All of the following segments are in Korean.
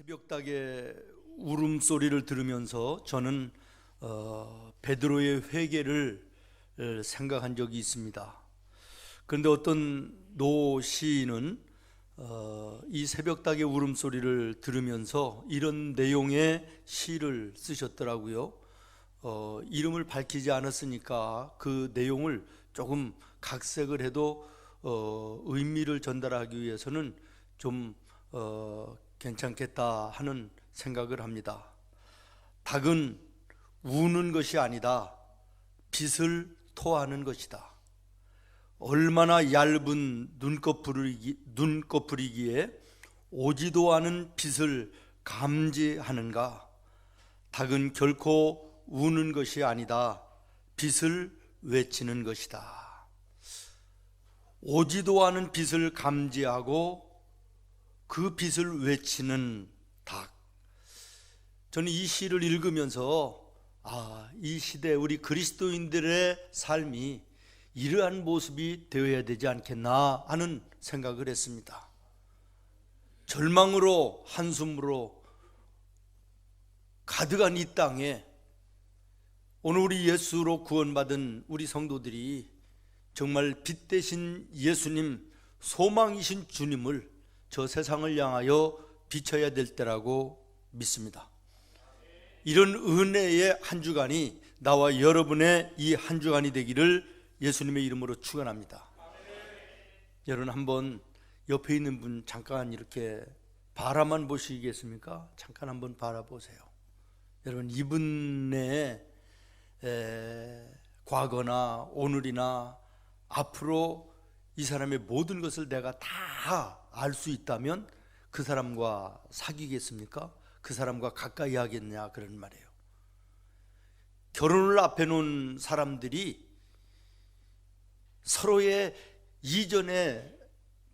새벽닭의 울음소리를 들으면서 저는 베드로의 회개를 생각한 적이 있습니다. 그런데 어떤 노 시인은 이 새벽닭의 울음소리를 들으면서 이런 내용의 시를 쓰셨더라고요. 이름을 밝히지 않았으니까 그 내용을 조금 각색을 해도 의미를 전달하기 위해서는 좀 괜찮겠다 하는 생각을 합니다. 닭은 우는 것이 아니다. 빛을 토하는 것이다. 얼마나 얇은 눈꺼풀이기에 오지도 않은 빛을 감지하는가. 닭은 결코 우는 것이 아니다. 빛을 외치는 것이다. 오지도 않은 빛을 감지하고 그 빛을 외치는 닭. 저는 이 시를 읽으면서 이 시대 우리 그리스도인들의 삶이 이러한 모습이 되어야 되지 않겠나 하는 생각을 했습니다. 절망으로 한숨으로 가득한 이 땅에 오늘 우리 예수로 구원받은 우리 성도들이 정말 빛 대신 예수님, 소망이신 주님을 저 세상을 향하여 비춰야 될 때라고 믿습니다. 이런 은혜의 한 주간이 나와 여러분의 이 한 주간이 되기를 예수님의 이름으로 축원합니다. 여러분 한번 옆에 있는 분 잠깐 이렇게 바라만 보시겠습니까? 잠깐 한번 바라보세요. 여러분 이분의 과거나 오늘이나 앞으로 이 사람의 모든 것을 내가 다 알 수 있다면 그 사람과 사귀겠습니까? 그 사람과 가까이 하겠냐 그런 말이에요. 결혼을 앞에 놓은 사람들이 서로의 이전의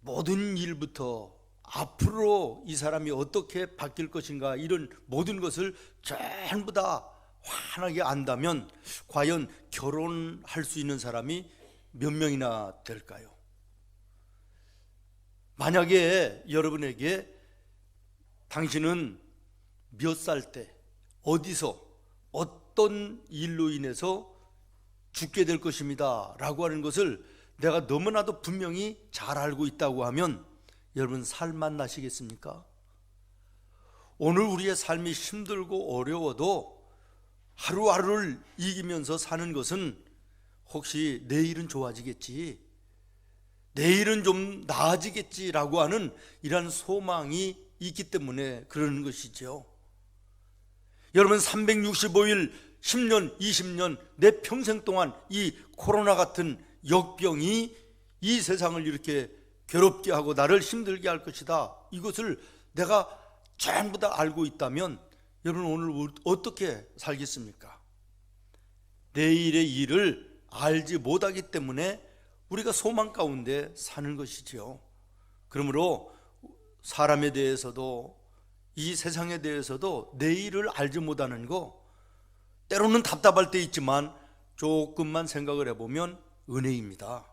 모든 일부터 앞으로 이 사람이 어떻게 바뀔 것인가 이런 모든 것을 전부 다 환하게 안다면 과연 결혼할 수 있는 사람이 몇 명이나 될까요? 만약에 여러분에게 당신은 몇 살 때 어디서 어떤 일로 인해서 죽게 될 것입니다 라고 하는 것을 내가 너무나도 분명히 잘 알고 있다고 하면 여러분 살만 나시겠습니까? 오늘 우리의 삶이 힘들고 어려워도 하루하루를 이기면서 사는 것은 혹시 내일은 좋아지겠지, 내일은 좀 나아지겠지라고 하는 이러한 소망이 있기 때문에 그러는 것이죠. 여러분 365일 10년 20년 내 평생 동안 이 코로나 같은 역병이 이 세상을 이렇게 괴롭게 하고 나를 힘들게 할 것이다, 이것을 내가 전부 다 알고 있다면 여러분 오늘 어떻게 살겠습니까? 내일의 일을 알지 못하기 때문에 우리가 소망 가운데 사는 것이지요. 그러므로 사람에 대해서도 이 세상에 대해서도 내일을 알지 못하는 거 때로는 답답할 때 있지만 조금만 생각을 해보면 은혜입니다.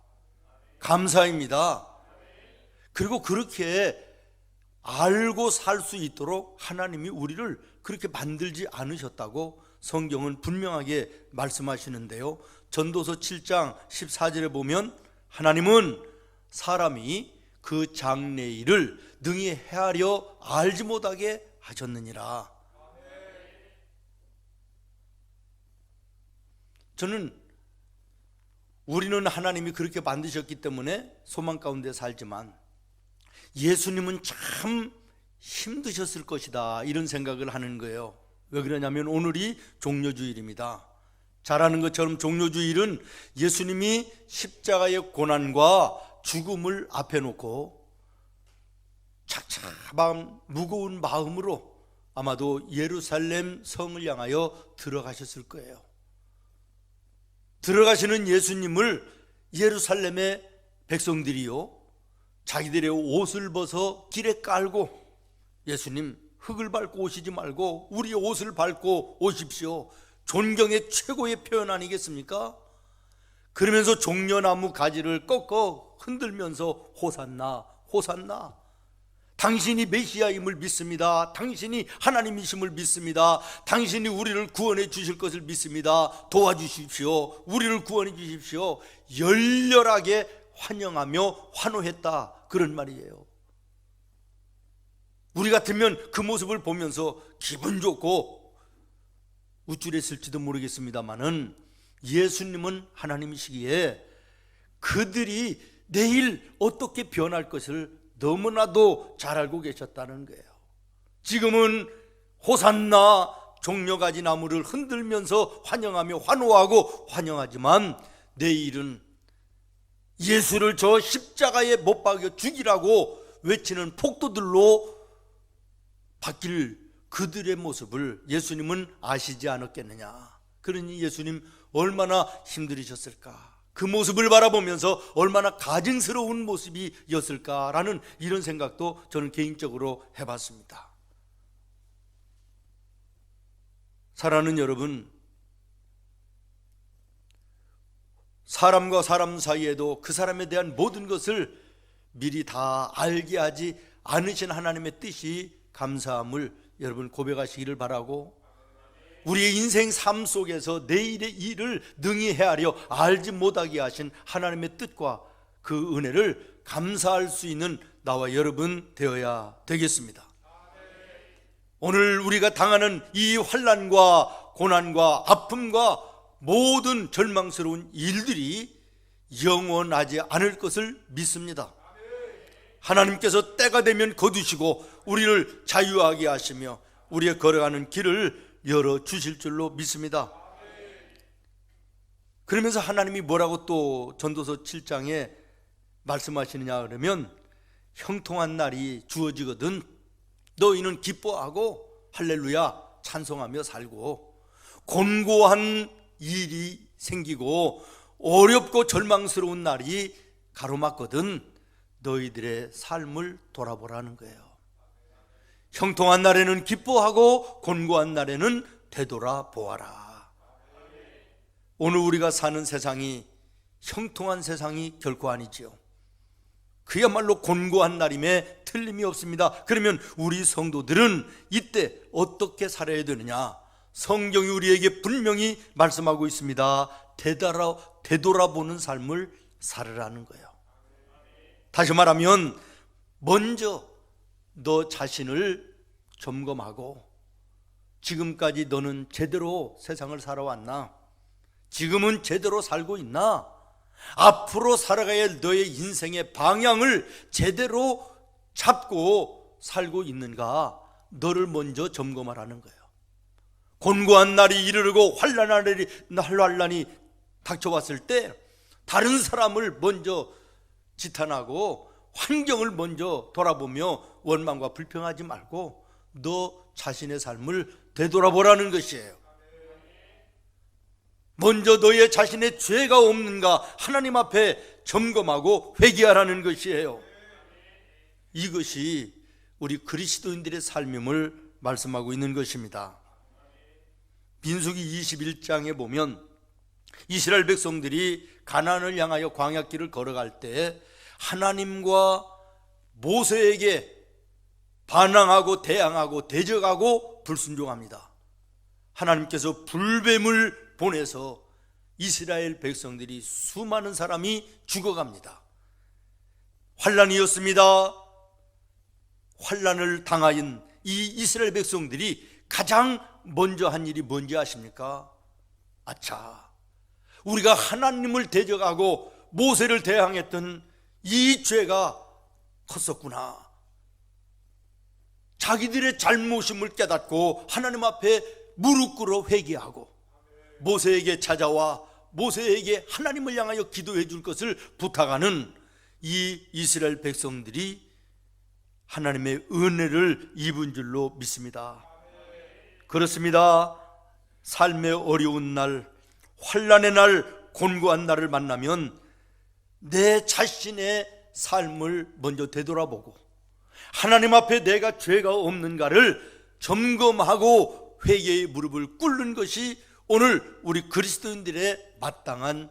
감사입니다. 그리고 그렇게 알고 살 수 있도록 하나님이 우리를 그렇게 만들지 않으셨다고 성경은 분명하게 말씀하시는데요. 전도서 7장 14절에 보면 하나님은 사람이 그 장래일을 능히 헤아려 알지 못하게 하셨느니라. 저는 우리는 하나님이 그렇게 만드셨기 때문에 소망 가운데 살지만 예수님은 참 힘드셨을 것이다 이런 생각을 하는 거예요. 왜 그러냐면 오늘이 종려주일입니다. 잘 아는 것처럼 종려주일은 예수님이 십자가의 고난과 죽음을 앞에 놓고 착잡한 무거운 마음으로 아마도 예루살렘 성을 향하여 들어가셨을 거예요. 들어가시는 예수님을 예루살렘의 백성들이요 자기들의 옷을 벗어 길에 깔고 예수님 흙을 밟고 오시지 말고 우리의 옷을 밟고 오십시오, 존경의 최고의 표현 아니겠습니까? 그러면서 종려나무 가지를 꺾어 흔들면서 호산나 호산나, 당신이 메시아임을 믿습니다. 당신이 하나님이심을 믿습니다. 당신이 우리를 구원해 주실 것을 믿습니다. 도와주십시오. 우리를 구원해 주십시오. 열렬하게 환영하며 환호했다, 그런 말이에요. 우리 같으면 그 모습을 보면서 기분 좋고 우쭐했을지도 모르겠습니다만은 예수님은 하나님이시기에 그들이 내일 어떻게 변할 것을 너무나도 잘 알고 계셨다는 거예요. 지금은 호산나 종려가지 나무를 흔들면서 환영하며 환호하고 환영하지만 내일은 예수를 저 십자가에 못 박여 죽이라고 외치는 폭도들로 바뀔 그들의 모습을 예수님은 아시지 않았겠느냐. 그러니 예수님 얼마나 힘들으셨을까, 그 모습을 바라보면서 얼마나 가증스러운 모습이었을까라는 이런 생각도 저는 개인적으로 해봤습니다. 사랑하는 여러분, 사람과 사람 사이에도 그 사람에 대한 모든 것을 미리 다 알게 하지 않으신 하나님의 뜻이 감사함을 여러분 고백하시기를 바라고, 우리의 인생 삶 속에서 내일의 일을 능히 헤아려 알지 못하게 하신 하나님의 뜻과 그 은혜를 감사할 수 있는 나와 여러분 되어야 되겠습니다. 오늘 우리가 당하는 이 환난과 고난과 아픔과 모든 절망스러운 일들이 영원하지 않을 것을 믿습니다. 하나님께서 때가 되면 거두시고 우리를 자유하게 하시며 우리의 걸어가는 길을 열어주실 줄로 믿습니다. 그러면서 하나님이 뭐라고 또 전도서 7장에 말씀하시느냐 그러면, 형통한 날이 주어지거든 너희는 기뻐하고 할렐루야 찬송하며 살고, 곤고한 일이 생기고 어렵고 절망스러운 날이 가로막거든 너희들의 삶을 돌아보라는 거예요. 형통한 날에는 기뻐하고 곤고한 날에는 되돌아보아라. 오늘 우리가 사는 세상이 형통한 세상이 결코 아니지요. 그야말로 곤고한 날임에 틀림이 없습니다. 그러면 우리 성도들은 이때 어떻게 살아야 되느냐? 성경이 우리에게 분명히 말씀하고 있습니다. 되돌아보는 삶을 살으라는 거예요. 다시 말하면 먼저 너 자신을 점검하고, 지금까지 너는 제대로 세상을 살아왔나? 지금은 제대로 살고 있나? 앞으로 살아가야 할 너의 인생의 방향을 제대로 잡고 살고 있는가? 너를 먼저 점검하라는 거예요. 곤고한 날이 이르르고 환난이 닥쳐왔을 때 다른 사람을 먼저 지탄하고 환경을 먼저 돌아보며 원망과 불평하지 말고 너 자신의 삶을 되돌아보라는 것이에요. 먼저 너의 자신의 죄가 없는가 하나님 앞에 점검하고 회개하라는 것이에요. 이것이 우리 그리스도인들의 삶임을 말씀하고 있는 것입니다. 민수기 21장에 보면 이스라엘 백성들이 가나안을 향하여 광야길을 걸어갈 때 하나님과 모세에게 반항하고 대항하고 대적하고 불순종합니다. 하나님께서 불뱀을 보내서 이스라엘 백성들이 수많은 사람이 죽어갑니다. 환난이었습니다. 환난을 당하인 이 이스라엘 백성들이 가장 먼저 한 일이 뭔지 아십니까? 아차, 우리가 하나님을 대적하고 모세를 대항했던 이 죄가 컸었구나. 자기들의 잘못임을 깨닫고 하나님 앞에 무릎 꿇어 회개하고 모세에게 찾아와 모세에게 하나님을 향하여 기도해 줄 것을 부탁하는 이 이스라엘 백성들이 하나님의 은혜를 입은 줄로 믿습니다. 그렇습니다. 삶의 어려운 날, 환난의 날, 곤고한 날을 만나면 내 자신의 삶을 먼저 되돌아보고 하나님 앞에 내가 죄가 없는가를 점검하고 회개의 무릎을 꿇는 것이 오늘 우리 그리스도인들의 마땅한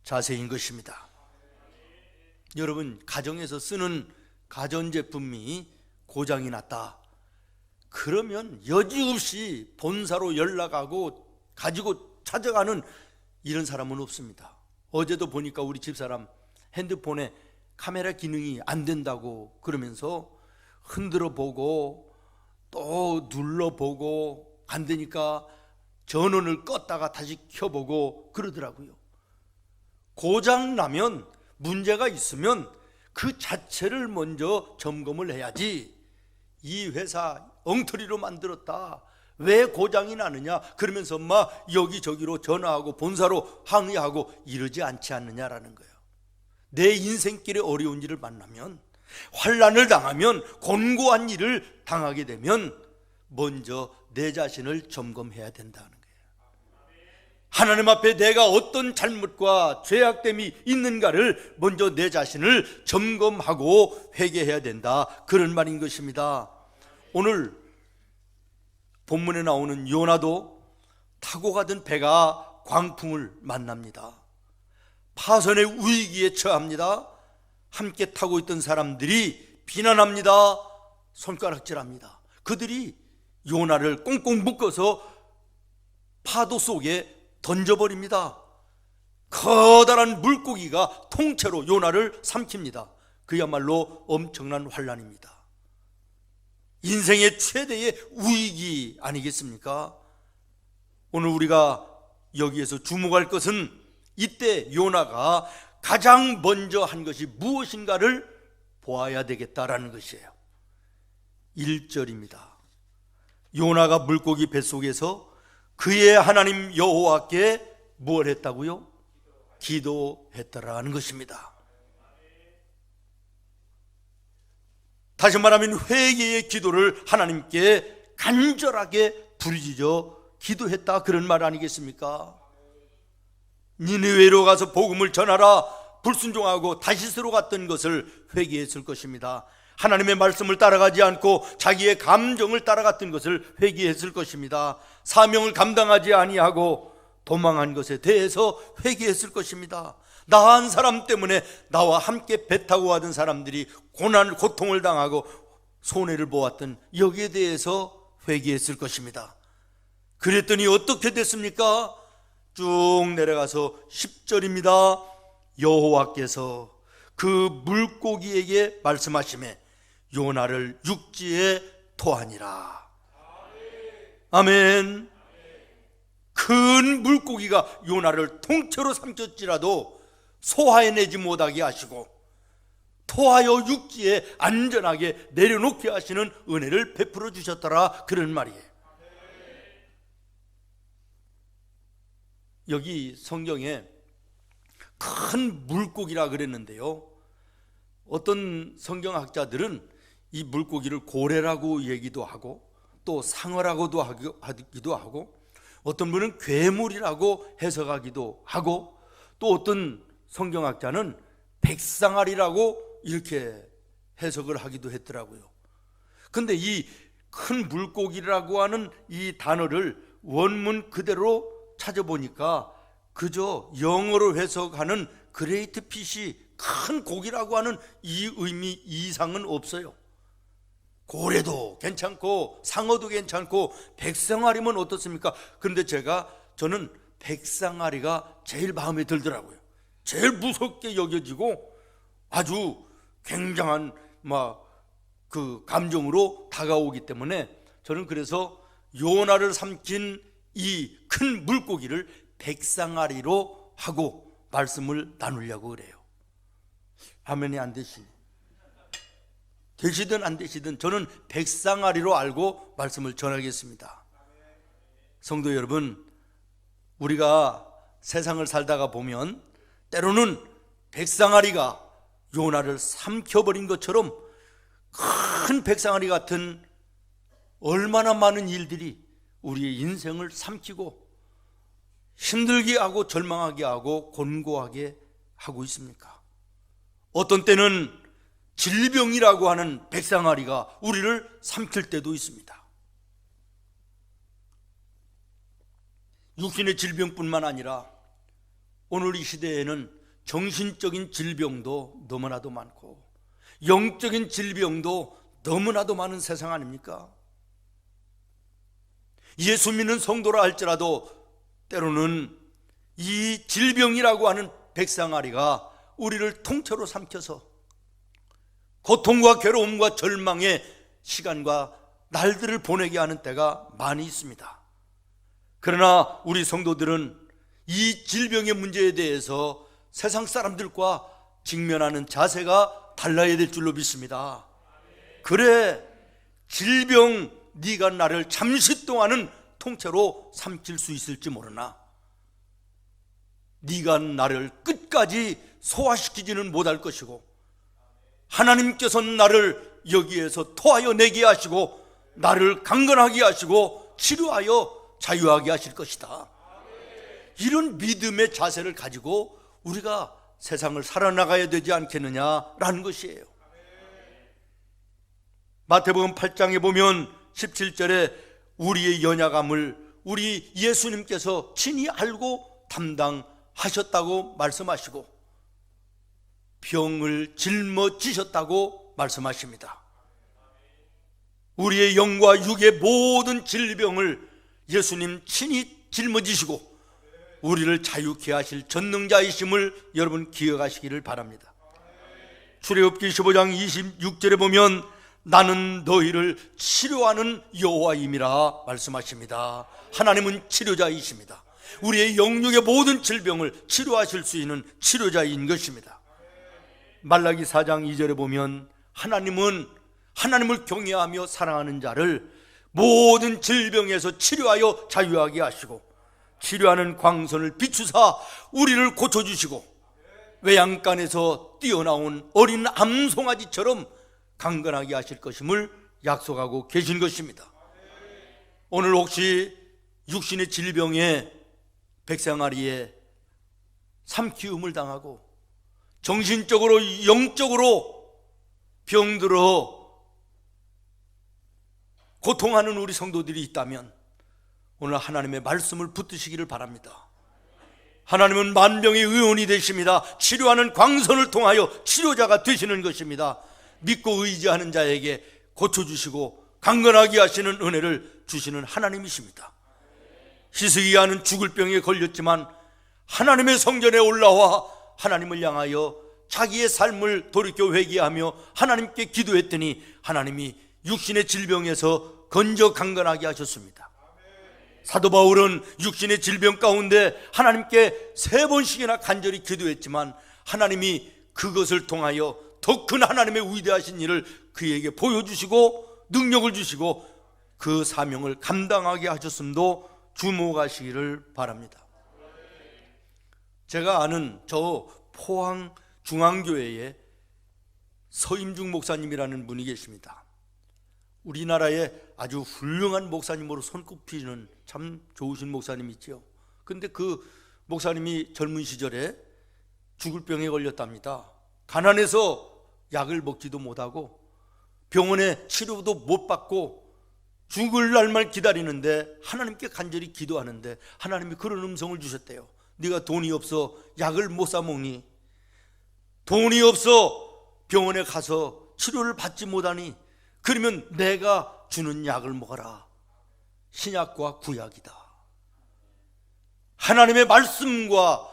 자세인 것입니다. 여러분, 가정에서 쓰는 가전제품이 고장이 났다. 그러면 여지없이 본사로 연락하고 가지고 찾아가는 이런 사람은 없습니다. 어제도 보니까 우리 집사람 핸드폰에 카메라 기능이 안 된다고 그러면서 흔들어 보고 또 눌러보고 안 되니까 전원을 껐다가 다시 켜보고 그러더라고요. 고장 나면, 문제가 있으면 그 자체를 먼저 점검을 해야지, 이 회사 엉터리로 만들었다, 왜 고장이 나느냐 그러면서 막 여기저기로 전화하고 본사로 항의하고 이러지 않지 않느냐라는 거예요. 내 인생길에 어려운 일을 만나면, 환난을 당하면, 곤고한 일을 당하게 되면 먼저 내 자신을 점검해야 된다는 거예요. 하나님 앞에 내가 어떤 잘못과 죄악됨이 있는가를 먼저 내 자신을 점검하고 회개해야 된다, 그런 말인 것입니다. 오늘 본문에 나오는 요나도 타고 가던 배가 광풍을 만납니다. 파선의 위기에 처합니다. 함께 타고 있던 사람들이 비난합니다. 손가락질합니다. 그들이 요나를 꽁꽁 묶어서 파도 속에 던져버립니다. 커다란 물고기가 통째로 요나를 삼킵니다. 그야말로 엄청난 환난입니다. 인생의 최대의 위기 아니겠습니까? 오늘 우리가 여기에서 주목할 것은 이때 요나가 가장 먼저 한 것이 무엇인가를 보아야 되겠다라는 것이에요. 1절입니다. 요나가 물고기 뱃속에서 그의 하나님 여호와께 뭘 했다고요? 기도했더라는 것입니다. 다시 말하면 회개의 기도를 하나님께 간절하게 부르짖어 기도했다, 그런 말 아니겠습니까? 니느웨로 가서 복음을 전하라, 불순종하고 다시스로 갔던 것을 회개했을 것입니다. 하나님의 말씀을 따라가지 않고 자기의 감정을 따라갔던 것을 회개했을 것입니다. 사명을 감당하지 아니하고 도망한 것에 대해서 회개했을 것입니다. 나 한 사람 때문에 나와 함께 배 타고 가던 사람들이 고난, 고통을 당하고 손해를 보았던 여기에 대해서 회개했을 것입니다. 그랬더니 어떻게 됐습니까? 쭉 내려가서 10절입니다. 여호와께서 그 물고기에게 말씀하시매 요나를 육지에 토하니라. 아멘. 큰 물고기가 요나를 통째로 삼켰지라도 소화해내지 못하게 하시고 토하여 육지에 안전하게 내려놓게 하시는 은혜를 베풀어 주셨더라, 그런 말이에요. 여기 성경에 큰 물고기라 그랬는데요, 어떤 성경학자들은 이 물고기를 고래라고 얘기도 하고 또 상어라고도 하기도 하고, 어떤 분은 괴물이라고 해석하기도 하고, 또 어떤 성경학자는 백상아리라고 이렇게 해석을 하기도 했더라고요. 근데 이 큰 물고기라고 하는 이 단어를 원문 그대로 찾아보니까 그저 영어로 해석하는 그레이트 피시, 큰 고기라고 하는 이 의미 이상은 없어요. 고래도 괜찮고 상어도 괜찮고 백상아리면 어떻습니까? 그런데 저는 백상아리가 제일 마음에 들더라고요. 제일 무섭게 여겨지고 아주 굉장한 그 감정으로 다가오기 때문에 저는 그래서 요나를 삼킨 이 큰 물고기를 백상아리로 하고 말씀을 나누려고 그래요. 아멘이 안 되시든 안 되시든 저는 백상아리로 알고 말씀을 전하겠습니다. 성도 여러분, 우리가 세상을 살다가 보면 때로는 백상아리가 요나를 삼켜버린 것처럼 큰 백상아리 같은 얼마나 많은 일들이 우리의 인생을 삼키고 힘들게 하고 절망하게 하고 곤고하게 하고 있습니까? 어떤 때는 질병이라고 하는 백상아리가 우리를 삼킬 때도 있습니다. 육신의 질병뿐만 아니라 오늘 이 시대에는 정신적인 질병도 너무나도 많고 영적인 질병도 너무나도 많은 세상 아닙니까? 예수 믿는 성도라 할지라도 때로는 이 질병이라고 하는 백상아리가 우리를 통째로 삼켜서 고통과 괴로움과 절망의 시간과 날들을 보내게 하는 때가 많이 있습니다. 그러나 우리 성도들은 이 질병의 문제에 대해서 세상 사람들과 직면하는 자세가 달라야 될 줄로 믿습니다. 그래, 질병 네가 나를 잠시 동안은 통째로 삼킬 수 있을지 모르나 네가 나를 끝까지 소화시키지는 못할 것이고 하나님께서는 나를 여기에서 토하여 내게 하시고 나를 강건하게 하시고 치료하여 자유하게 하실 것이다. 이런 믿음의 자세를 가지고 우리가 세상을 살아나가야 되지 않겠느냐라는 것이에요. 마태복음 8장에 보면 17절에 우리의 연약함을 우리 예수님께서 친히 알고 담당하셨다고 말씀하시고 병을 짊어지셨다고 말씀하십니다. 우리의 영과 육의 모든 질병을 예수님 친히 짊어지시고 우리를 자유케 하실 전능자이심을 여러분 기억하시기를 바랍니다. 출애굽기 15장 26절에 보면 나는 너희를 치료하는 여호와임이라 말씀하십니다. 하나님은 치료자이십니다. 우리의 영육의 모든 질병을 치료하실 수 있는 치료자인 것입니다. 말라기 4장 2절에 보면 하나님은 하나님을 경외하며 사랑하는 자를 모든 질병에서 치료하여 자유하게 하시고 치료하는 광선을 비추사 우리를 고쳐주시고 외양간에서 뛰어나온 어린 암송아지처럼 강건하게 하실 것임을 약속하고 계신 것입니다. 오늘 혹시 육신의 질병에 백상아리에 삼키움을 당하고 정신적으로 영적으로 병들어 고통하는 우리 성도들이 있다면 오늘 하나님의 말씀을 붙드시기를 바랍니다. 하나님은 만병의 의원이 되십니다. 치료하는 광선을 통하여 치료자가 되시는 것입니다. 믿고 의지하는 자에게 고쳐주시고 강건하게 하시는 은혜를 주시는 하나님이십니다. 히스기야는 죽을 병에 걸렸지만 하나님의 성전에 올라와 하나님을 향하여 자기의 삶을 돌이켜 회개하며 하나님께 기도했더니 하나님이 육신의 질병에서 건져 강건하게 하셨습니다. 사도 바울은 육신의 질병 가운데 하나님께 3번씩이나 간절히 기도했지만 하나님이 그것을 통하여 더 큰 하나님의 위대하신 일을 그에게 보여주시고 능력을 주시고 그 사명을 감당하게 하셨음도 주목하시기를 바랍니다. 제가 아는 저 포항 중앙교회에 서임중 목사님이라는 분이 계십니다. 우리나라에 아주 훌륭한 목사님으로 손꼽히는 참 좋으신 목사님이죠. 근데 그 목사님이 젊은 시절에 죽을 병에 걸렸답니다. 가난해서 약을 먹지도 못하고 병원에 치료도 못 받고 죽을 날만 기다리는데 하나님께 간절히 기도하는데 하나님이 그런 음성을 주셨대요. 네가 돈이 없어 약을 못 사 먹니? 돈이 없어 병원에 가서 치료를 받지 못하니? 그러면 내가 주는 약을 먹어라. 신약과 구약이다. 하나님의 말씀과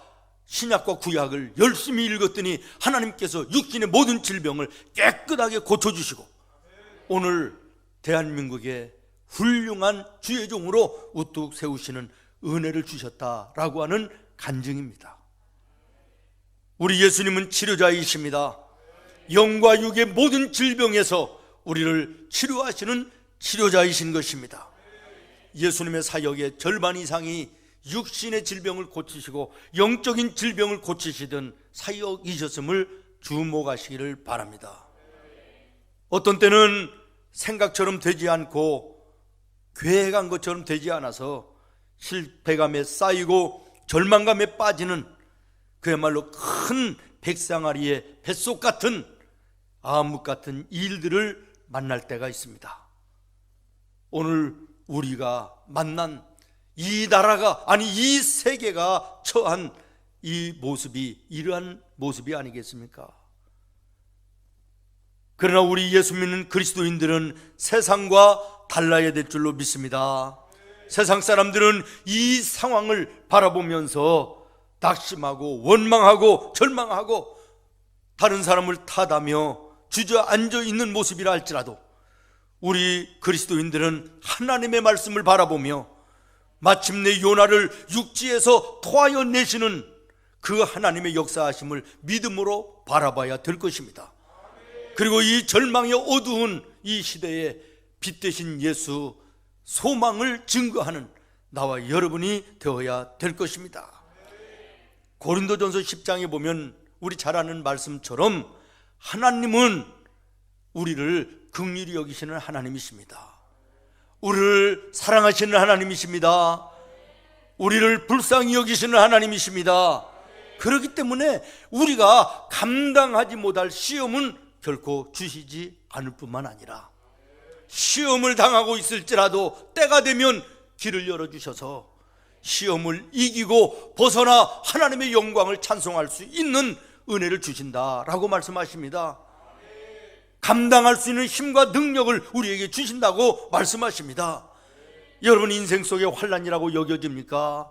신약과 구약을 열심히 읽었더니 하나님께서 육신의 모든 질병을 깨끗하게 고쳐주시고 오늘 대한민국에 훌륭한 주의 종으로 우뚝 세우시는 은혜를 주셨다라고 하는 간증입니다. 우리 예수님은 치료자이십니다. 영과 육의 모든 질병에서 우리를 치료하시는 치료자이신 것입니다. 예수님의 사역의 절반 이상이 육신의 질병을 고치시고 영적인 질병을 고치시던 사역이셨음을 주목하시기를 바랍니다. 어떤 때는 생각처럼 되지 않고 계획한 것처럼 되지 않아서 실패감에 쌓이고 절망감에 빠지는 그야말로 큰 백상아리의 뱃속 같은 암흑 같은 일들을 만날 때가 있습니다. 오늘 우리가 만난 이 나라가 아니 이 세계가 처한 이 모습이 이러한 모습이 아니겠습니까? 그러나 우리 예수 믿는 그리스도인들은 세상과 달라야 될 줄로 믿습니다. 세상 사람들은 이 상황을 바라보면서 낙심하고 원망하고 절망하고 다른 사람을 탓하며 주저앉아 있는 모습이라 할지라도 우리 그리스도인들은 하나님의 말씀을 바라보며 마침내 요나를 육지에서 토하여 내시는 그 하나님의 역사하심을 믿음으로 바라봐야 될 것입니다. 그리고 이 절망의 어두운 이 시대에 빛 되신 예수, 소망을 증거하는 나와 여러분이 되어야 될 것입니다. 고린도전서 10장에 보면 우리 잘 아는 말씀처럼 하나님은 우리를 긍휼히 여기시는 하나님이십니다. 우리를 사랑하시는 하나님이십니다. 우리를 불쌍히 여기시는 하나님이십니다. 그렇기 때문에 우리가 감당하지 못할 시험은 결코 주시지 않을 뿐만 아니라 시험을 당하고 있을지라도 때가 되면 길을 열어주셔서 시험을 이기고 벗어나 하나님의 영광을 찬송할 수 있는 은혜를 주신다라고 말씀하십니다. 감당할 수 있는 힘과 능력을 우리에게 주신다고 말씀하십니다. 여러분 인생 속에 환난이라고 여겨집니까?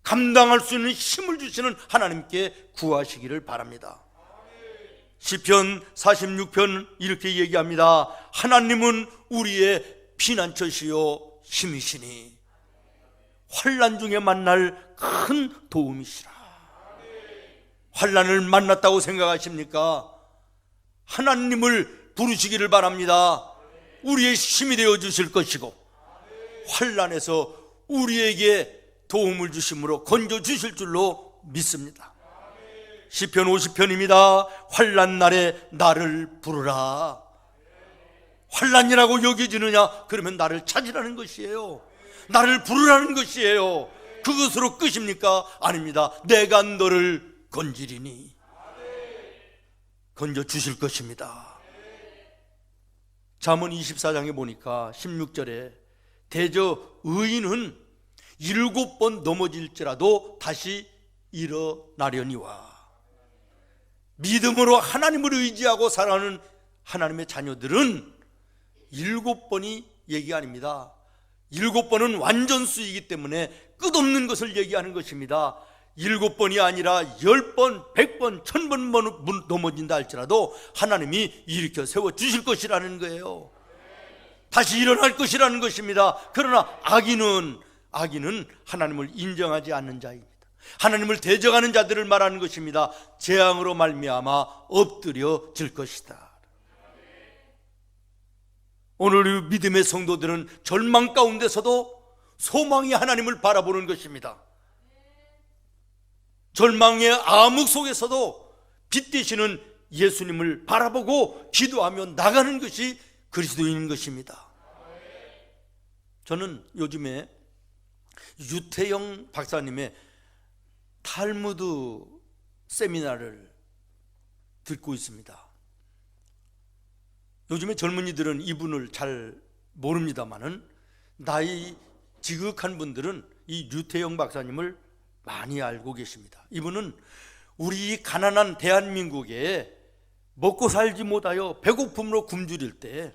감당할 수 있는 힘을 주시는 하나님께 구하시기를 바랍니다. 시편 46편 이렇게 얘기합니다. 하나님은 우리의 피난처시요 힘이시니 환난 중에 만날 큰 도움이시라. 환난을 만났다고 생각하십니까? 하나님을 부르시기를 바랍니다. 우리의 힘이 되어 주실 것이고 환난에서 우리에게 도움을 주심으로 건져 주실 줄로 믿습니다. 시편 50편입니다. 환난 날에 나를 부르라. 환난이라고 여겨지느냐? 그러면 나를 찾으라는 것이에요. 나를 부르라는 것이에요. 그것으로 끝입니까? 아닙니다. 내가 너를 건지리니 건져 주실 것입니다. 잠언 24장에 보니까 16절에 대저 의인은 7번 넘어질지라도 다시 일어나려니와. 믿음으로 하나님을 의지하고 살아가는 하나님의 자녀들은 7번이 얘기 아닙니다. 7번은 완전수이기 때문에 끝없는 것을 얘기하는 것입니다. 7번이 아니라 10번, 100번, 1000번 넘어진다 할지라도 하나님이 일으켜 세워 주실 것이라는 거예요. 다시 일어날 것이라는 것입니다. 그러나 악인은 하나님을 인정하지 않는 자입니다. 하나님을 대적하는 자들을 말하는 것입니다. 재앙으로 말미암아 엎드려질 것이다. 오늘 믿음의 성도들은 절망 가운데서도 소망이 하나님을 바라보는 것입니다. 절망의 암흑 속에서도 빛 되시는 예수님을 바라보고 기도하며 나가는 것이 그리스도인인 것입니다. 저는 요즘에 유태영 박사님의 탈무드 세미나를 듣고 있습니다. 요즘에 젊은이들은 이분을 잘 모릅니다만은 나이 지극한 분들은 이 유태영 박사님을 많이 알고 계십니다. 이분은 우리 가난한 대한민국에 먹고 살지 못하여 배고픔으로 굶주릴 때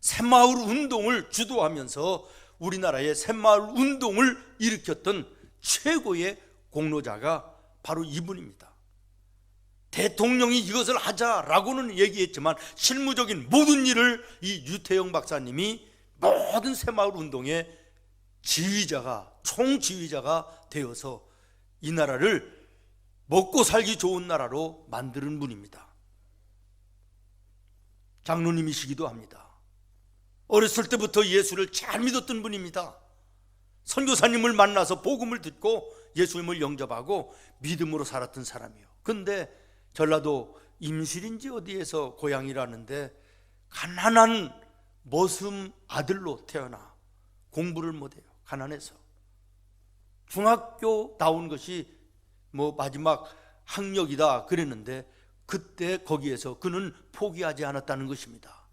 새마을 운동을 주도하면서 우리나라의 새마을 운동을 일으켰던 최고의 공로자가 바로 이분입니다. 대통령이 이것을 하자라고는 얘기했지만 실무적인 모든 일을 이 유태영 박사님이 모든 새마을 운동의 지휘자가, 총지휘자가 되어서 이 나라를 먹고 살기 좋은 나라로 만드는 분입니다. 장로님이시기도 합니다. 어렸을 때부터 예수를 잘 믿었던 분입니다. 선교사님을 만나서 복음을 듣고 예수님을 영접하고 믿음으로 살았던 사람이에요. 근데 전라도 임실인지 어디에서 고향이라는데 가난한 머슴 아들로 태어나 공부를 못해요. 가난해서 중학교 나온 것이 마지막 학력이다 그랬는데 그때 거기에서 그는 포기하지 않았다는 것입니다.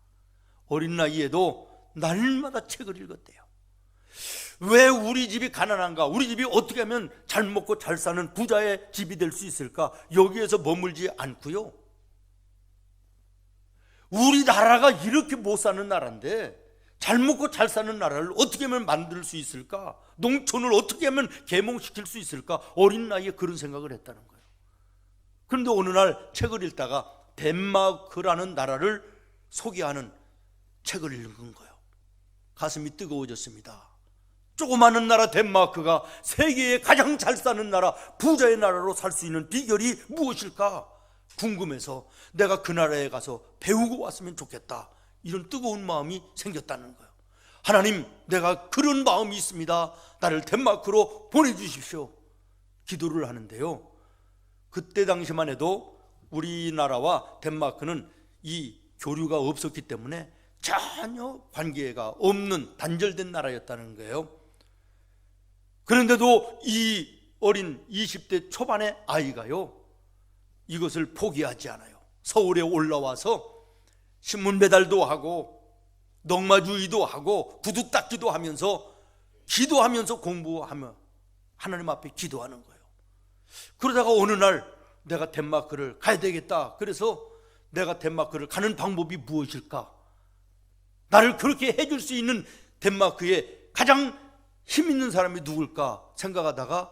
어린 나이에도 날마다 책을 읽었대요. 왜 우리 집이 가난한가? 우리 집이 어떻게 하면 잘 먹고 잘 사는 부자의 집이 될 수 있을까? 여기에서 머물지 않고요. 우리나라가 이렇게 못 사는 나라인데, 잘 먹고 잘 사는 나라를 어떻게 하면 만들 수 있을까? 농촌을 어떻게 하면 계몽시킬 수 있을까? 어린 나이에 그런 생각을 했다는 거예요. 그런데 어느 날 책을 읽다가 덴마크라는 나라를 소개하는 책을 읽은 거예요. 가슴이 뜨거워졌습니다. 조그마한 나라 덴마크가 세계에 가장 잘 사는 나라, 부자의 나라로 살 수 있는 비결이 무엇일까 궁금해서 내가 그 나라에 가서 배우고 왔으면 좋겠다, 이런 뜨거운 마음이 생겼다는 거예요. 하나님, 내가 그런 마음이 있습니다. 나를 덴마크로 보내주십시오. 기도를 하는데요, 그때 당시만 해도 우리나라와 덴마크는 이 교류가 없었기 때문에 전혀 관계가 없는 단절된 나라였다는 거예요. 그런데도 이 어린 20대 초반의 아이가요, 이것을 포기하지 않아요. 서울에 올라와서 신문 배달도 하고 넝마주의도 하고 구두 닦기도 하면서 기도하면서 공부하며 하나님 앞에 기도하는 거예요. 그러다가 어느 날 내가 덴마크를 가야 되겠다. 그래서 내가 덴마크를 가는 방법이 무엇일까? 나를 그렇게 해줄 수 있는 덴마크에 가장 힘 있는 사람이 누굴까 생각하다가,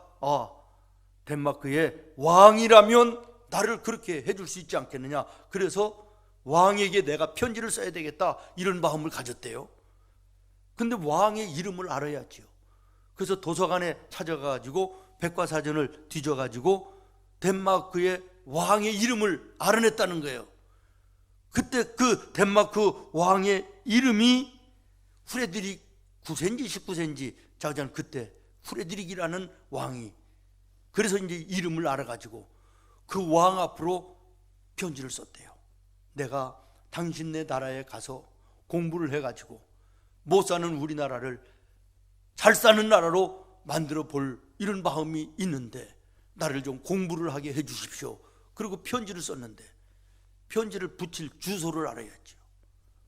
덴마크의 왕이라면 나를 그렇게 해줄 수 있지 않겠느냐. 그래서 왕에게 내가 편지를 써야 되겠다, 이런 마음을 가졌대요. 근데 왕의 이름을 알아야지요. 그래서 도서관에 찾아가지고 백과사전을 뒤져가지고 덴마크의 왕의 이름을 알아냈다는 거예요. 그때 그 덴마크 왕의 이름이 후레드릭 9세인지 19세인지 자전, 그때 후레드릭이라는 왕이, 그래서 이제 이름을 알아가지고 그 왕 앞으로 편지를 썼대요. 내가 당신네 나라에 가서 공부를 해가지고 못 사는 우리나라를 잘 사는 나라로 만들어 볼 이런 마음이 있는데 나를 좀 공부를 하게 해 주십시오. 그리고 편지를 썼는데 편지를 붙일 주소를 알아야죠.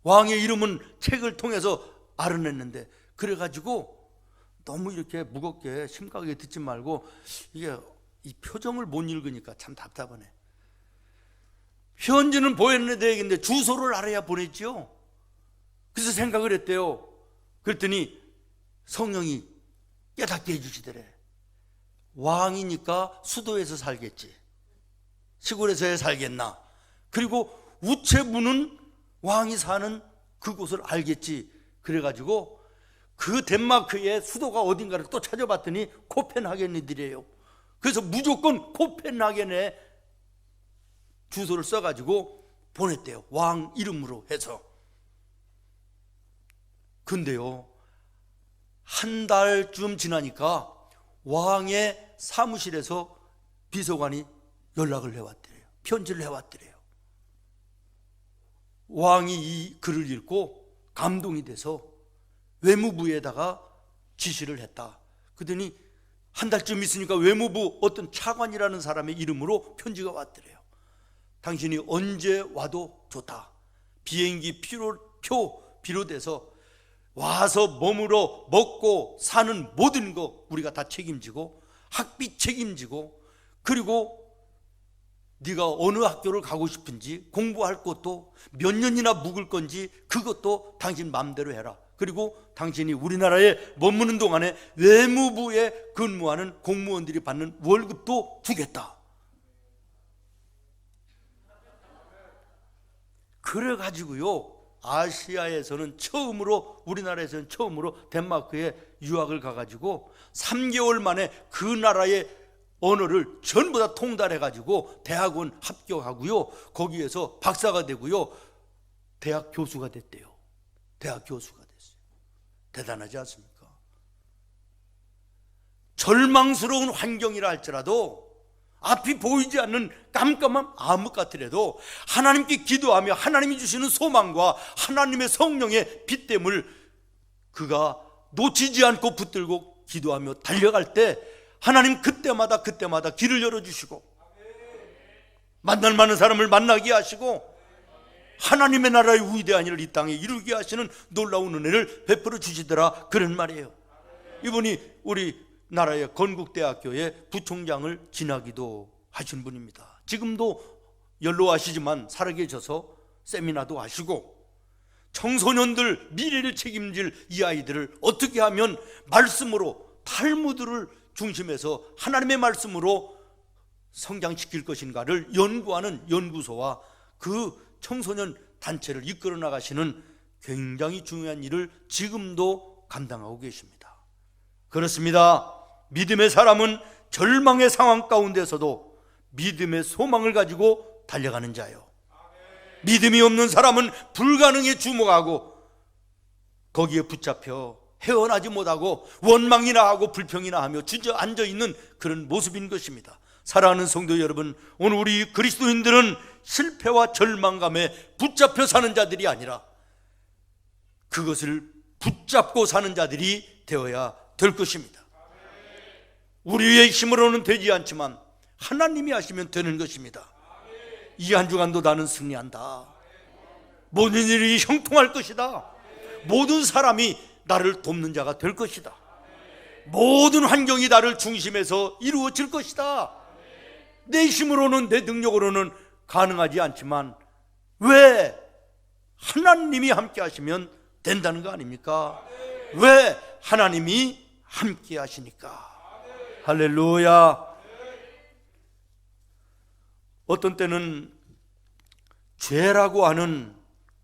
왕의 이름은 책을 통해서 알아냈는데, 그래가지고 너무 이렇게 무겁게 심각하게 듣지 말고, 이게 이 표정을 못 읽으니까 참 답답하네. 편지는 보냈는데 되겠는데 주소를 알아야 보냈죠. 그래서 생각을 했대요. 그랬더니 성령이 깨닫게 해주시더래. 왕이니까 수도에서 살겠지, 시골에서 살겠나. 그리고 우체부는 왕이 사는 그곳을 알겠지. 그래가지고 그 덴마크의 수도가 어딘가를 또 찾아봤더니 코펜하겐이더래요. 그래서 무조건 코펜하겐에 주소를 써가지고 보냈대요. 왕 이름으로 해서. 근데요, 한 달쯤 지나니까 왕의 사무실에서 비서관이 연락을 해왔더래요. 편지를 해왔더래요. 왕이 이 글을 읽고 감동이 돼서 외무부에다가 지시를 했다. 그러더니 한 달쯤 있으니까 외무부 어떤 차관이라는 사람의 이름으로 편지가 왔더래요. 당신이 언제 와도 좋다. 비행기 표 비롯해서 와서 머물러 먹고 사는 모든 거 우리가 다 책임지고, 학비 책임지고, 그리고 네가 어느 학교를 가고 싶은지, 공부할 것도 몇 년이나 묵을 건지 그것도 당신 마음대로 해라. 그리고 당신이 우리나라에 머무는 동안에 외무부에 근무하는 공무원들이 받는 월급도 주겠다. 그래가지고요, 아시아에서는 처음으로, 우리나라에서는 처음으로 덴마크에 유학을 가가지고 3개월 만에 그 나라의 언어를 전부 다 통달해가지고 대학원 합격하고요, 거기에서 박사가 되고요, 대학 교수가 됐대요. 대학 교수가 됐어요. 대단하지 않습니까? 절망스러운 환경이라 할지라도, 앞이 보이지 않는 깜깜한 암흑 같으래도 하나님께 기도하며 하나님이 주시는 소망과 하나님의 성령의 빛됨을 그가 놓치지 않고 붙들고 기도하며 달려갈 때 하나님 그때마다 길을 열어주시고, 만날 만한 사람을 만나게 하시고, 하나님의 나라의 위대한 일을 이 땅에 이루게 하시는 놀라운 은혜를 베풀어 주시더라, 그런 말이에요. 이분이 우리 나라의 건국대학교의 부총장을 지나기도 하신 분입니다. 지금도 연로하시지만 살아계셔서 세미나도 하시고, 청소년들 미래를 책임질 이 아이들을 어떻게 하면 말씀으로, 탈무드를 중심해서 하나님의 말씀으로 성장시킬 것인가를 연구하는 연구소와 그 청소년 단체를 이끌어 나가시는 굉장히 중요한 일을 지금도 감당하고 계십니다. 그렇습니다. 믿음의 사람은 절망의 상황 가운데서도 믿음의 소망을 가지고 달려가는 자요, 믿음이 없는 사람은 불가능에 주목하고 거기에 붙잡혀 헤어나지 못하고 원망이나 하고 불평이나 하며 주저앉아 있는 그런 모습인 것입니다. 사랑하는 성도 여러분, 오늘 우리 그리스도인들은 실패와 절망감에 붙잡혀 사는 자들이 아니라 그것을 붙잡고 사는 자들이 되어야 될 것입니다. 우리의 힘으로는 되지 않지만 하나님이 하시면 되는 것입니다. 이 한 주간도 나는 승리한다. 모든 일이 형통할 것이다. 모든 사람이 나를 돕는 자가 될 것이다. 모든 환경이 나를 중심해서 이루어질 것이다. 내 힘으로는, 내 능력으로는 가능하지 않지만 왜 하나님이 함께 하시면 된다는 거 아닙니까? 왜 하나님이 함께 하시니까. 할렐루야. 어떤 때는 죄라고 하는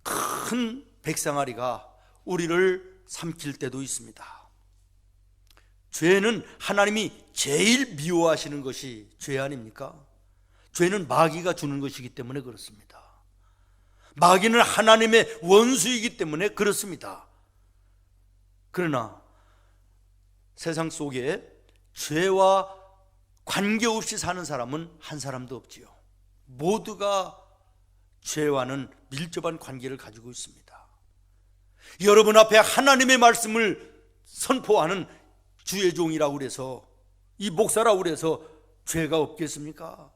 큰 백상아리가 우리를 삼킬 때도 있습니다. 죄는 하나님이 제일 미워하시는 것이 죄 아닙니까? 죄는 마귀가 주는 것이기 때문에 그렇습니다. 마귀는 하나님의 원수이기 때문에 그렇습니다. 그러나 세상 속에 죄와 관계없이 사는 사람은 한 사람도 없지요. 모두가 죄와는 밀접한 관계를 가지고 있습니다. 여러분 앞에 하나님의 말씀을 선포하는 주의 종이라고 그래서, 이 목사라고 그래서 죄가 없겠습니까?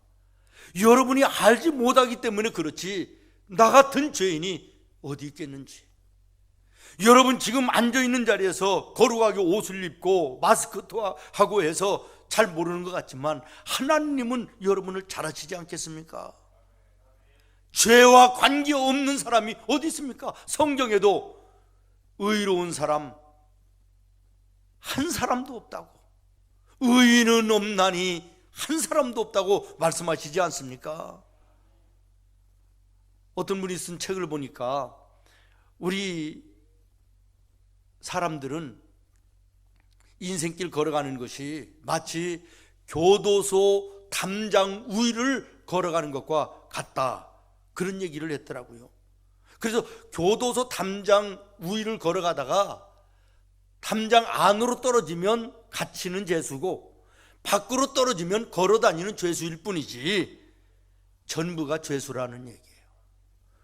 여러분이 알지 못하기 때문에 그렇지 나 같은 죄인이 어디 있겠는지. 여러분 지금 앉아있는 자리에서 거룩하게 옷을 입고 마스크도 하고 해서 잘 모르는 것 같지만 하나님은 여러분을 잘 아시지 않겠습니까? 죄와 관계없는 사람이 어디 있습니까? 성경에도 의로운 사람 한 사람도 없다고, 의인은 없나니 한 사람도 없다고 말씀하시지 않습니까? 어떤 분이 쓴 책을 보니까 우리 사람들은 인생길 걸어가는 것이 마치 교도소 담장 위를 걸어가는 것과 같다, 그런 얘기를 했더라고요. 그래서 교도소 담장 위를 걸어가다가 담장 안으로 떨어지면 갇히는 죄수고 밖으로 떨어지면 걸어다니는 죄수일 뿐이지 전부가 죄수라는 얘기예요.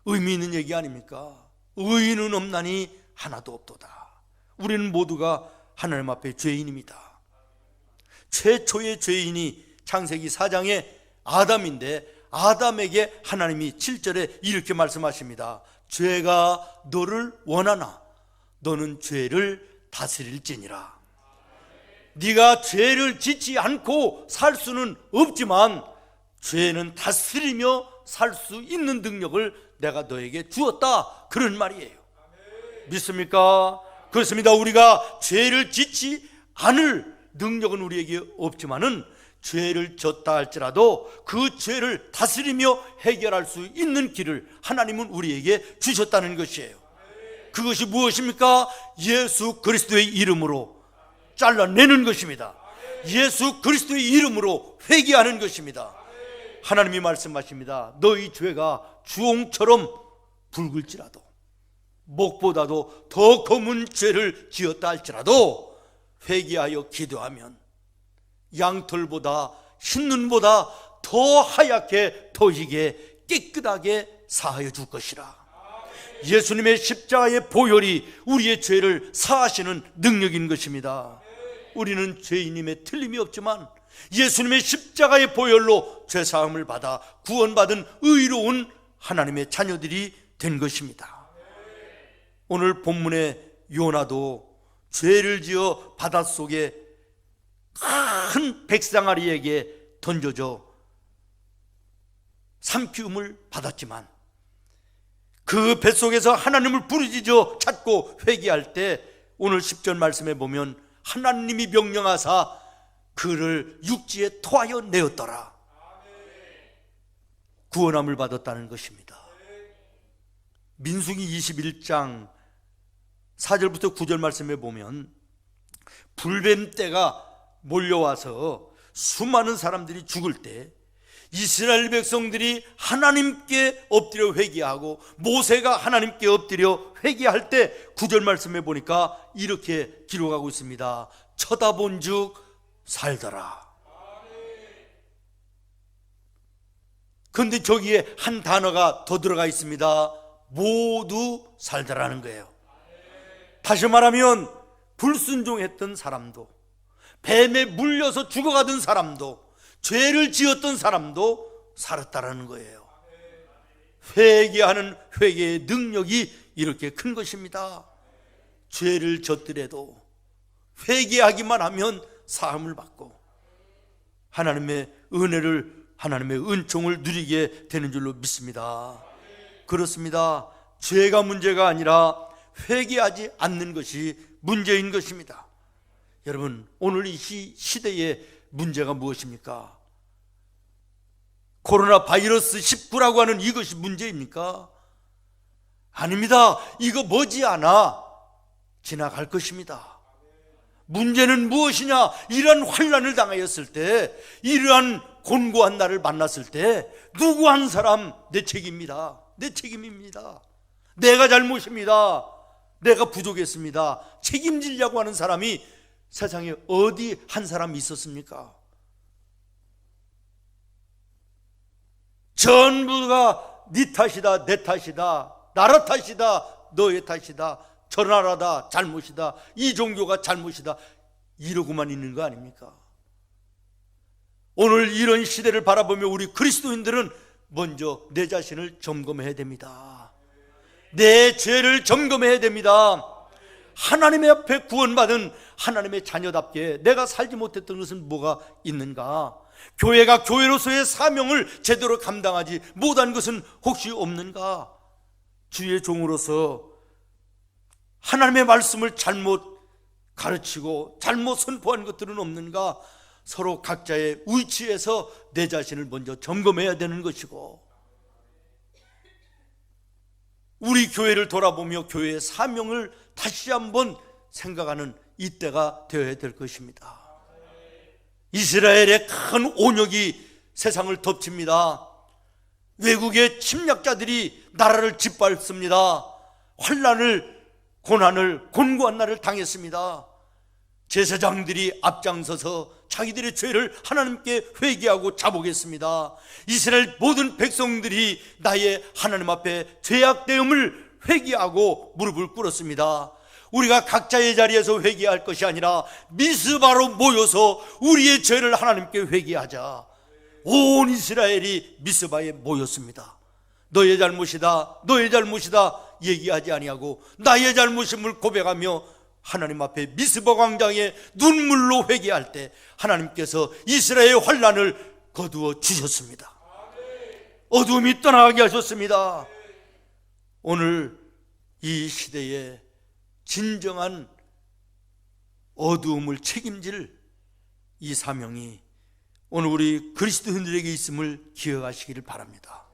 의미 있는 얘기 아닙니까? 의인은 없나니 하나도 없도다. 우리는 모두가 하나님 앞에 죄인입니다. 최초의 죄인이 창세기 4장의 아담인데, 아담에게 하나님이 7절에 이렇게 말씀하십니다. 죄가 너를 원하나 너는 죄를 다스릴지니라. 네가 죄를 짓지 않고 살 수는 없지만 죄는 다스리며 살 수 있는 능력을 내가 너에게 주었다, 그런 말이에요. 믿습니까? 그렇습니다. 우리가 죄를 짓지 않을 능력은 우리에게 없지만은 죄를 졌다 할지라도 그 죄를 다스리며 해결할 수 있는 길을 하나님은 우리에게 주셨다는 것이에요. 그것이 무엇입니까? 예수 그리스도의 이름으로 잘라내는 것입니다. 예수 그리스도의 이름으로 회개하는 것입니다. 하나님이 말씀하십니다. 너희 죄가 주홍처럼 붉을지라도, 목보다도 더 검은 죄를 지었다 할지라도 회개하여 기도하면 양털보다 흰눈보다 더 하얗게 더 희게 깨끗하게 사하여 줄 것이라. 예수님의 십자가의 보혈이 우리의 죄를 사하시는 능력인 것입니다. 우리는 죄인임에 틀림이 없지만 예수님의 십자가의 보혈로 죄사함을 받아 구원받은 의로운 하나님의 자녀들이 된 것입니다. 오늘 본문의 요나도 죄를 지어 바닷속에 큰 백상아리에게 던져져 삼키움을 받았지만 그 뱃속에서 하나님을 부르짖어 찾고 회개할 때 오늘 10절 말씀에 보면 하나님이 명령하사 그를 육지에 토하여 내었더라. 구원함을 받았다는 것입니다. 민수기 21장 4절부터 9절 말씀에 보면 불뱀 떼가 몰려와서 수많은 사람들이 죽을 때 이스라엘 백성들이 하나님께 엎드려 회개하고 모세가 하나님께 엎드려 회개할 때 9절 말씀에 보니까 이렇게 기록하고 있습니다. 쳐다본즉 살더라. 그런데 저기에 한 단어가 더 들어가 있습니다. 모두 살더라는 거예요. 다시 말하면 불순종했던 사람도, 뱀에 물려서 죽어가던 사람도, 죄를 지었던 사람도 살았다라는 거예요. 회개하는 회개의 능력이 이렇게 큰 것입니다. 죄를 졌더라도 회개하기만 하면 사함을 받고 하나님의 은혜를, 하나님의 은총을 누리게 되는 줄로 믿습니다. 그렇습니다. 죄가 문제가 아니라 회개하지 않는 것이 문제인 것입니다. 여러분, 오늘 이 시대의 문제가 무엇입니까? 코로나 바이러스 19라고 하는 이것이 문제입니까? 아닙니다. 이거 머지않아 지나갈 것입니다. 문제는 무엇이냐? 이러한 환난을 당하였을 때, 이러한 곤고한 날을 만났을 때 누구 한 사람 내 책임입니다. 내 책임입니다. 내가 잘못입니다. 내가 부족했습니다. 책임지려고 하는 사람이 세상에 어디 한 사람이 있었습니까? 전부가 네 탓이다, 내 탓이다, 나라 탓이다, 너의 탓이다, 저 나라다, 잘못이다, 이 종교가 잘못이다, 이러고만 있는 거 아닙니까? 오늘 이런 시대를 바라보며 우리 그리스도인들은 먼저 내 자신을 점검해야 됩니다. 내 죄를 점검해야 됩니다. 하나님의 앞에 구원받은 하나님의 자녀답게 내가 살지 못했던 것은 뭐가 있는가? 교회가 교회로서의 사명을 제대로 감당하지 못한 것은 혹시 없는가? 주의 종으로서 하나님의 말씀을 잘못 가르치고 잘못 선포한 것들은 없는가? 서로 각자의 위치에서 내 자신을 먼저 점검해야 되는 것이고, 우리 교회를 돌아보며 교회의 사명을 다시 한번 생각하는 이때가 되어야 될 것입니다. 이스라엘의 큰 온역이 세상을 덮칩니다. 외국의 침략자들이 나라를 짓밟습니다. 환난을, 고난을, 곤고한 날을 당했습니다. 제사장들이 앞장서서 자기들의 죄를 하나님께 회개하고 자복했습니다. 이스라엘 모든 백성들이 나의 하나님 앞에 죄악되음을 회개하고 무릎을 꿇었습니다. 우리가 각자의 자리에서 회개할 것이 아니라 미스바로 모여서 우리의 죄를 하나님께 회개하자. 온 이스라엘이 미스바에 모였습니다. 너의 잘못이다, 너의 잘못이다 얘기하지 아니하고 나의 잘못임을 고백하며 하나님 앞에 미스바 광장에 눈물로 회개할 때 하나님께서 이스라엘의 환난을 거두어 주셨습니다. 어두움이 떠나게 하셨습니다. 오늘 이 시대에 진정한 어두움을 책임질 이 사명이 오늘 우리 그리스도인들에게 있음을 기억하시기를 바랍니다.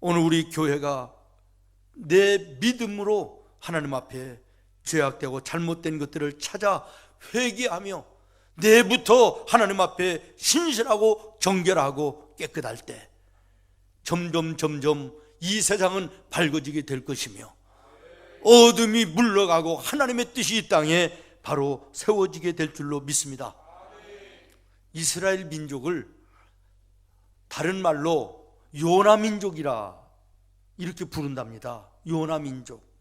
오늘 우리 교회가 내 믿음으로 하나님 앞에 죄악되고 잘못된 것들을 찾아 회개하며 내부터 하나님 앞에 신실하고 정결하고 깨끗할 때 점점 이 세상은 밝아지게 될 것이며 어둠이 물러가고 하나님의 뜻이 이 땅에 바로 세워지게 될 줄로 믿습니다. 이스라엘 민족을 다른 말로 요나 민족이라 이렇게 부른답니다. 요나 민족.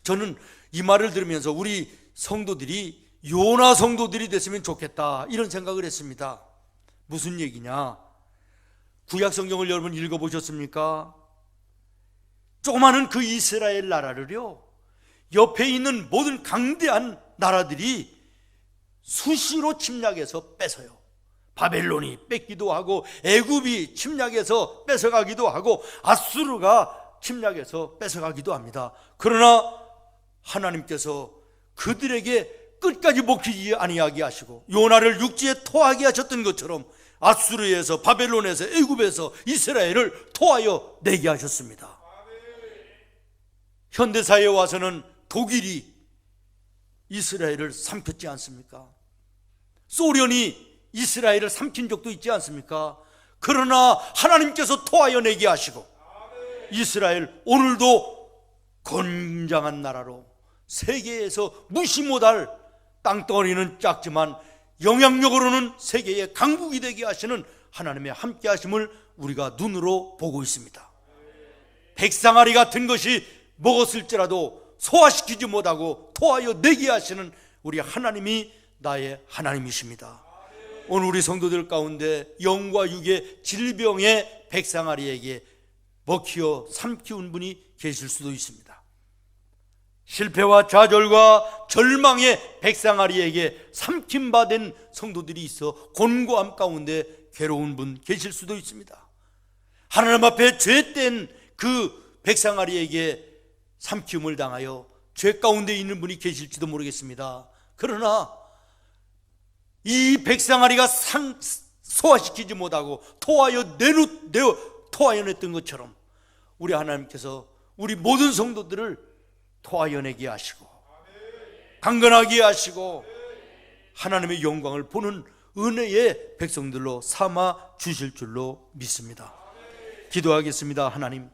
저는 이 말을 들으면서 우리 성도들이 요나 성도들이 됐으면 좋겠다 이런 생각을 했습니다. 무슨 얘기냐? 구약 성경을 여러분 읽어보셨습니까? 조그마한 그 이스라엘 나라를요, 옆에 있는 모든 강대한 나라들이 수시로 침략해서 뺏어요. 바벨론이 뺏기도 하고 애굽이 침략해서 뺏어가기도 하고 아수르가 침략해서 뺏어가기도 합니다. 그러나 하나님께서 그들에게 끝까지 먹히지 아니하게 하시고 요나를 육지에 토하게 하셨던 것처럼 아수르에서, 바벨론에서, 애굽에서 이스라엘을 토하여 내게 하셨습니다. 현대사회에 와서는 독일이 이스라엘을 삼켰지 않습니까? 소련이 이스라엘을 삼킨 적도 있지 않습니까? 그러나 하나님께서 토하여 내게 하시고 이스라엘 오늘도 건장한 나라로 세계에서 무시 못할 땅덩어리는 작지만 영향력으로는 세계의 강국이 되게 하시는 하나님의 함께 하심을 우리가 눈으로 보고 있습니다. 백상아리 같은 것이 먹었을지라도 소화시키지 못하고 토하여 내게 하시는 우리 하나님이 나의 하나님이십니다. 오늘 우리 성도들 가운데 영과 육의 질병의 백상아리에게 먹히어 삼키운 분이 계실 수도 있습니다. 실패와 좌절과 절망의 백상아리에게 삼킴받은 성도들이 있어 곤고함 가운데 괴로운 분 계실 수도 있습니다. 하나님 앞에 죄된 그 백상아리에게 삼킴을 당하여 죄 가운데 있는 분이 계실지도 모르겠습니다. 그러나 이 백상아리가 소화시키지 못하고 토하여냈던 것처럼 우리 하나님께서 우리 모든 성도들을 토하여내게 하시고 강건하게 하시고 하나님의 영광을 보는 은혜의 백성들로 삼아 주실 줄로 믿습니다. 기도하겠습니다. 하나님,